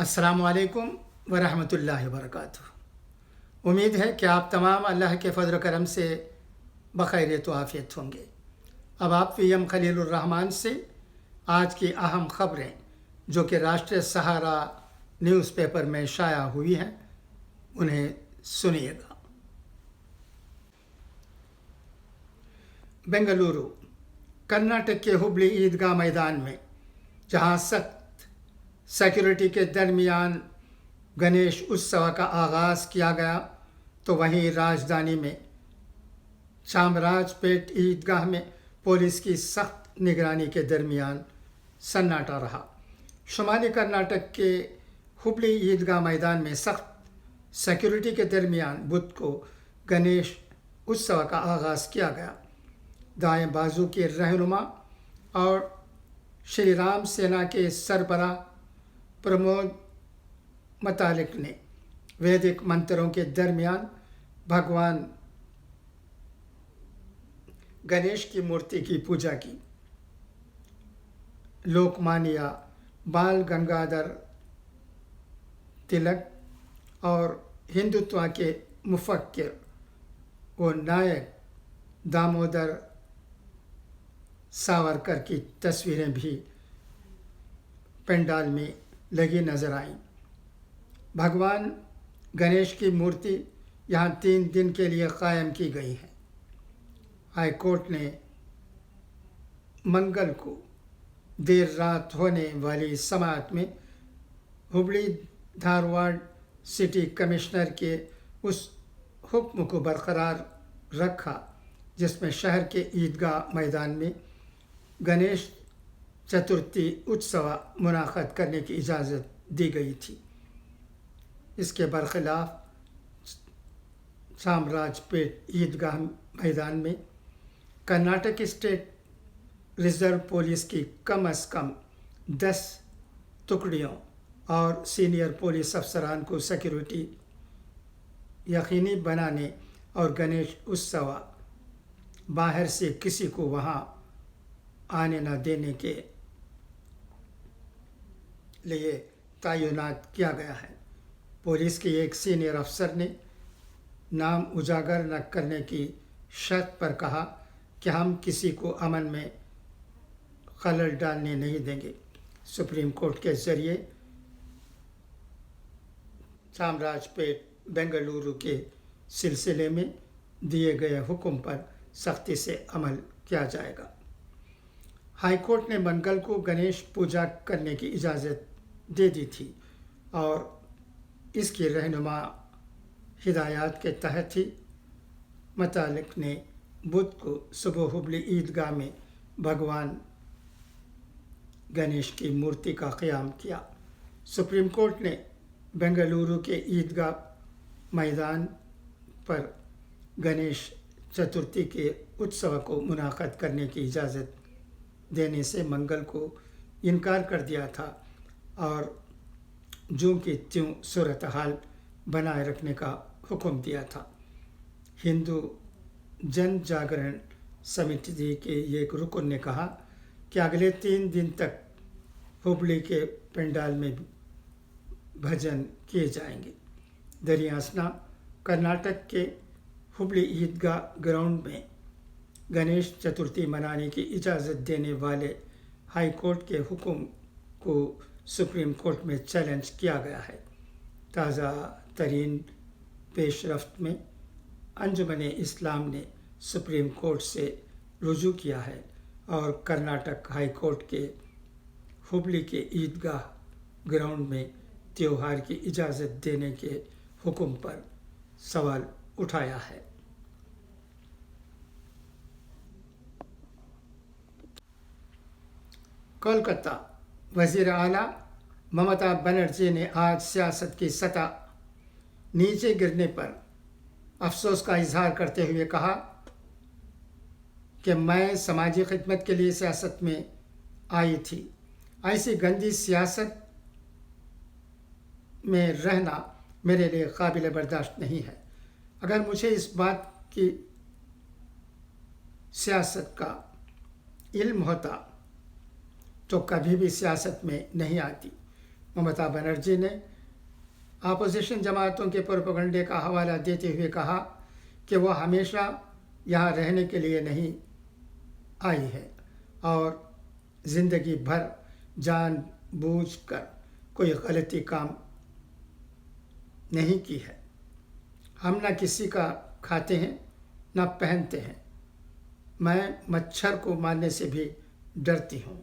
अस्सलामुअलैकुम वरहमतुल्लाहि वबरकातुहू। उम्मीद है कि आप तमाम अल्लाह के फ़ज़्ल करम से बख़ैरियत व आफ़ियत होंगे। अब आप वीएम खलीलुर्रहमान से आज की अहम ख़बरें जो कि राष्ट्रीय सहारा न्यूज़पेपर में शाया हुई हैं उन्हें सुनिएगा। बेंगलुरु कर्नाटक के हुबली ईदगाह मैदान में जहां सख्त सिक्योरिटी के दरमियान गणेश उत्सव का आगाज़ किया गया, तो वहीं राजधानी में चामराजपेट ईदगाह में पुलिस की सख्त निगरानी के दरमियान सन्नाटा रहा। शुमाली कर्नाटक के हुबली ईदगाह मैदान में सख्त सिक्योरिटी के दरमियान बुध को गणेश उत्सव का आगाज़ किया गया। दाएं बाजू के रहनुमा और श्री राम सेना के सरबराह प्रमोद मतालिक ने वैदिक मंत्रों के दरमियान भगवान गणेश की मूर्ति की पूजा की। लोकमान्य बाल गंगाधर तिलक और हिंदुत्व के मुफक्किर व नायक दामोदर सावरकर की तस्वीरें भी पंडाल में लगी नजर आईं। भगवान गणेश की मूर्ति यहाँ 3 दिन के लिए कायम की गई है। हाई कोर्ट ने मंगल को देर रात होने वाली समाअत में हुबली धारवाड़ सिटी कमिश्नर के उस हुक्म को बरकरार रखा जिसमें शहर के ईदगाह मैदान में गणेश चतुर्थी उत्सव मुनाक़द करने की इजाज़त दी गई थी। इसके बरखिलाफ चामराजपेट ईदगाह मैदान में कर्नाटक स्टेट रिज़र्व पुलिस की कम अज़ कम 10 टुकड़ियों और सीनियर पुलिस अफसरान को सिक्योरिटी यकीनी बनाने और गणेश उत्सव बाहर से किसी को वहां आने न देने के लिए तैनात किया गया है। पुलिस के एक सीनियर अफसर ने नाम उजागर न करने की शर्त पर कहा कि हम किसी को अमन में खलल डालने नहीं देंगे। सुप्रीम कोर्ट के ज़रिए चामराजपेट बेंगलुरु के सिलसिले में दिए गए हुक्म पर सख्ती से अमल किया जाएगा। हाई कोर्ट ने मंगल को गणेश पूजा करने की इजाज़त दे दी थी और इसकी रहनुमा हिदायत के तहत ही मतालिक ने बुध को सुबह हुबली ईदगाह में भगवान गणेश की मूर्ति का क़याम किया। सुप्रीम कोर्ट ने बेंगलुरु के ईदगाह मैदान पर गणेश चतुर्थी के उत्सव को मुनाक़द करने की इजाज़त देने से मंगल को इनकार कर दिया था और ज्यों की त्यों सूरत हाल बनाए रखने का हुक्म दिया था। हिंदू जन जागरण समिति के एक रुकन ने कहा कि अगले 3 दिन तक हुबली के पंडाल में भजन किए जाएंगे। दरियासना कर्नाटक के हुबली ईदगाह ग्राउंड में गणेश चतुर्थी मनाने की इजाज़त देने वाले हाई कोर्ट के हुक्म को सुप्रीम कोर्ट में चैलेंज किया गया है। ताज़ा तरीन पेशरफ्त में अंजुमन इस्लाम ने सुप्रीम कोर्ट से रुजू किया है और कर्नाटक हाई कोर्ट के हुबली के ईदगाह ग्राउंड में त्यौहार की इजाज़त देने के हुक्म पर सवाल उठाया है। कोलकाता वज़ीर आला ममता बनर्जी ने आज सियासत की सतह नीचे गिरने पर अफसोस का इजहार करते हुए कहा कि मैं समाजी खिदमत के लिए सियासत में आई थी। ऐसी गंदी सियासत में रहना मेरे लिए काबिल बर्दाश्त नहीं है। अगर मुझे इस बात की सियासत का इल्म होता तो कभी भी सियासत में नहीं आती। ममता बनर्जी ने अपोजिशन जमातों के प्रोपेगेंडे का हवाला देते हुए कहा कि वह हमेशा यहाँ रहने के लिए नहीं आई है और ज़िंदगी भर जानबूझकर कोई गलती काम नहीं की है। हम न किसी का खाते हैं न पहनते हैं। मैं मच्छर को मारने से भी डरती हूँ।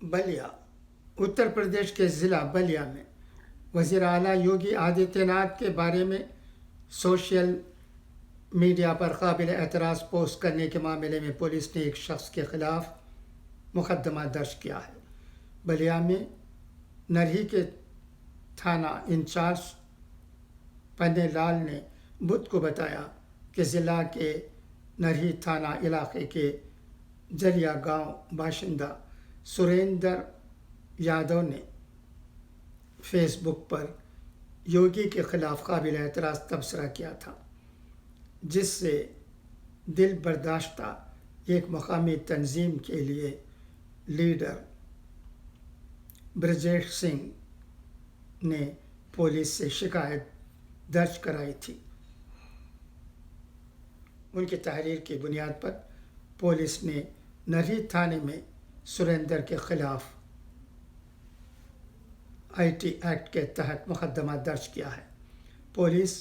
बलिया। उत्तर प्रदेश के ज़िला बलिया में वज़ीर आला योगी आदित्यनाथ के बारे में सोशल मीडिया पर काबिल एतराज़ पोस्ट करने के मामले में पुलिस ने एक शख्स के ख़िलाफ़ मुकदमा दर्ज किया है। बलिया में नरही के थाना इंचार्ज पन्ने लाल ने बुध को बताया कि ज़िला के नरही थाना इलाके के जलिया गांव बाशिंदा सुरेंद्र यादव ने फेसबुक पर योगी के ख़िलाफ़ काबिल एतराज़ तबसरा किया था, जिससे दिल बर्दाश्ता एक मकामी तंजीम के लिए लीडर ब्रजेश सिंह ने पुलिस से शिकायत दर्ज कराई थी। उनकी तहरीर की बुनियाद पर पुलिस ने नरही थाने में सुरेंद्र के ख़िलाफ़ IT एक्ट के तहत मुकदमा दर्ज किया है। पुलिस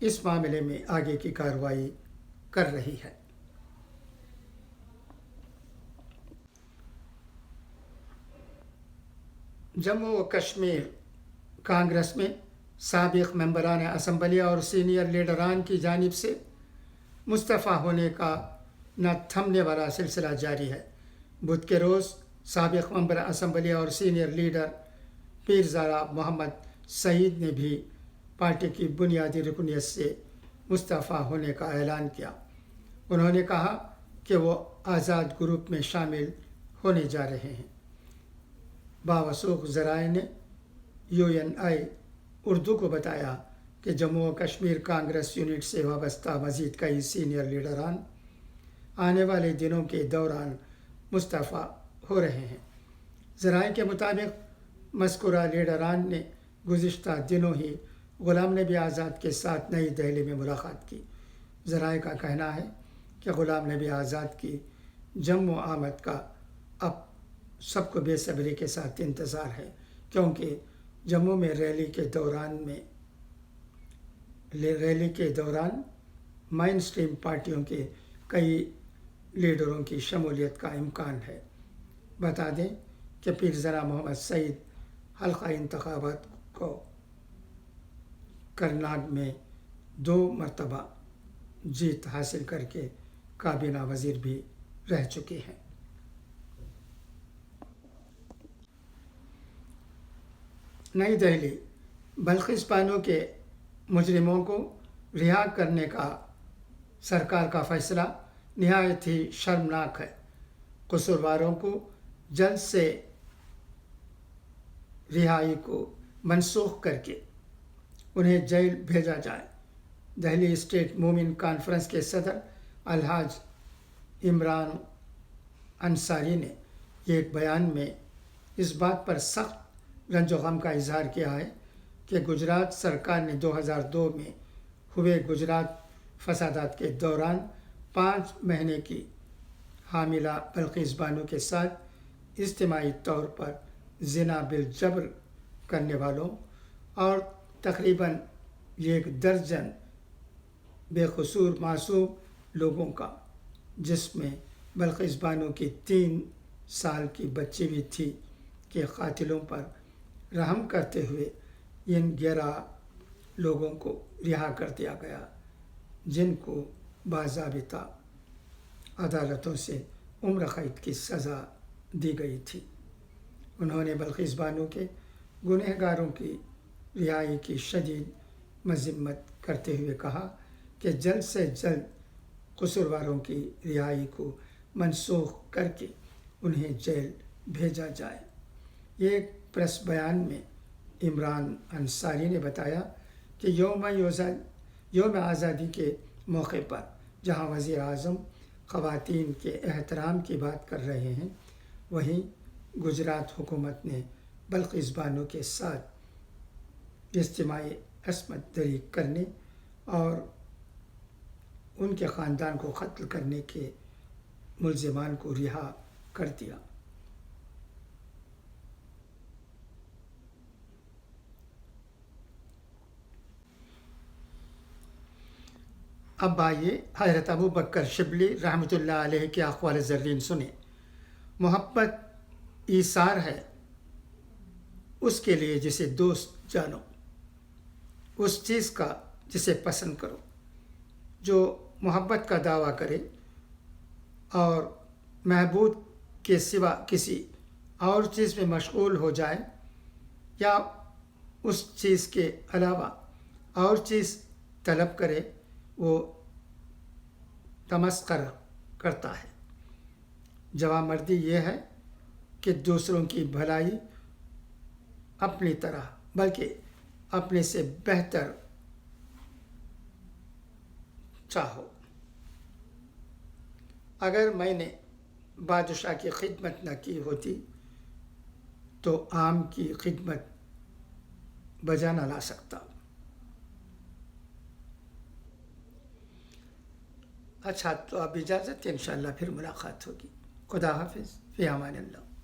इस मामले में आगे की कार्रवाई कर रही है। जम्मू व कश्मीर कांग्रेस में साबिक़ मेंबरान असम्बली और सीनियर लीडरान की जानिब से मुस्तफ़ा होने का न थमने वाला सिलसिला जारी है। बुध के रोज़ साबिक़ मेंबर असम्बली और सीनियर लीडर पीरज़ादा मोहम्मद सईद ने भी पार्टी की बुनियादी रुकनियत से मुस्तफ़ा होने का ऐलान किया। उन्होंने कहा कि वो आज़ाद ग्रुप में शामिल होने जा रहे हैं। बावसूख ज़राए ने UNI उर्दू को बताया कि जम्मू व कश्मीर कांग्रेस यूनिट से वाबस्ता मज़ीद कई सीनियर लीडरान आने वाले दिनों के दौरान मुस्तफ़ा हो रहे हैं। ज़राए के मुताबिक मज़कूरा लीडरान ने गुज़िश्ता दिनों ही ग़ुलाम नबी आज़ाद के साथ नई दिल्ली में मुलाकात की। ज़राए का कहना है कि ग़ुलाम नबी आज़ाद की जम्मू आमद का अब सबको बेसब्री के साथ इंतज़ार है, क्योंकि जम्मू में रैली के दौरान माइन स्ट्रीम पार्टियों के कई लीडरों की शमूलियत का इम्कान है। बता दें कि पीरज़ादा मोहम्मद सईद हल्का इंतखाबात को करनाल में 2 मरतबा जीत हासिल करके काबीना वज़ीर भी रह चुके हैं। नई दिल्ली। बल्किस बानो के मुजरिमों को रिहा करने का सरकार का फ़ैसला निहायत ही शर्मनाक है। कसूरवारों को जल्द से रिहाई को मनसूख करके उन्हें जेल भेजा जाए। दिल्ली स्टेट मोमिन कॉन्फ्रेंस के सदर अलहाज इमरान अंसारी ने एक बयान में इस बात पर सख्त रंजो गम का इजहार किया है कि गुजरात सरकार ने 2002 में हुए गुजरात फसादात के दौरान 5 महीने की हामिला बल्किस बानो के साथ इज्तिमाई तौर पर ज़िना बिल जबर करने वालों और तकरीबन 1 दर्जन बेकसूर मासूम लोगों का, जिसमें बल्किस बानो की 3 साल की बच्ची भी थी, के कातिलों पर रहम करते हुए इन 11 लोगों को रिहा कर दिया गया, जिनको बाज़ाबिता अदालतों से उम्र कैद की सज़ा दी गई थी। उन्होंने बल्किस बानो के गुनहगारों की रिहाई की शदीद मज़म्मत करते हुए कहा कि जल्द से जल्द कसूरवारों की रिहाई को मनसूख करके उन्हें जेल भेजा जाए। एक प्रेस बयान में इमरान अंसारी ने बताया कि यौम आज़ादी के मौके पर जहां वज़ीर आज़म خواتین کے احترام کی بات کر رہے ہیں، وہیں گجرات حکومت نے بلقیس بانو کے ساتھ اجتماعی عصمت دری کرنے اور ان کے خاندان کو قتل کرنے کے ملزمان کو رہا کر دیا۔ اب آئیے حضرت ابو بکر شبلی رحمۃ اللہ علیہ کے اقوال زرین سنیں۔ محبت ایثار ہے اس کے لیے جسے دوست جانو، اس چیز کا جسے پسند کرو۔ جو محبت کا دعویٰ کرے اور محبوب کے سوا کسی اور چیز میں مشغول ہو جائے یا اس چیز کے علاوہ اور چیز طلب کرے، وہ تمسخر کرتا ہے۔ جوانمردی یہ ہے کہ دوسروں کی بھلائی اپنی طرح بلکہ اپنے سے بہتر چاہو۔ اگر میں نے بادشاہ کی خدمت نہ کی ہوتی تو عام کی خدمت بجا نہ لا سکتا۔ اچھا، تو اب اجازت ہے، انشاءاللہ پھر ملاقات ہوگی۔ خدا حافظ، فی امان اللہ۔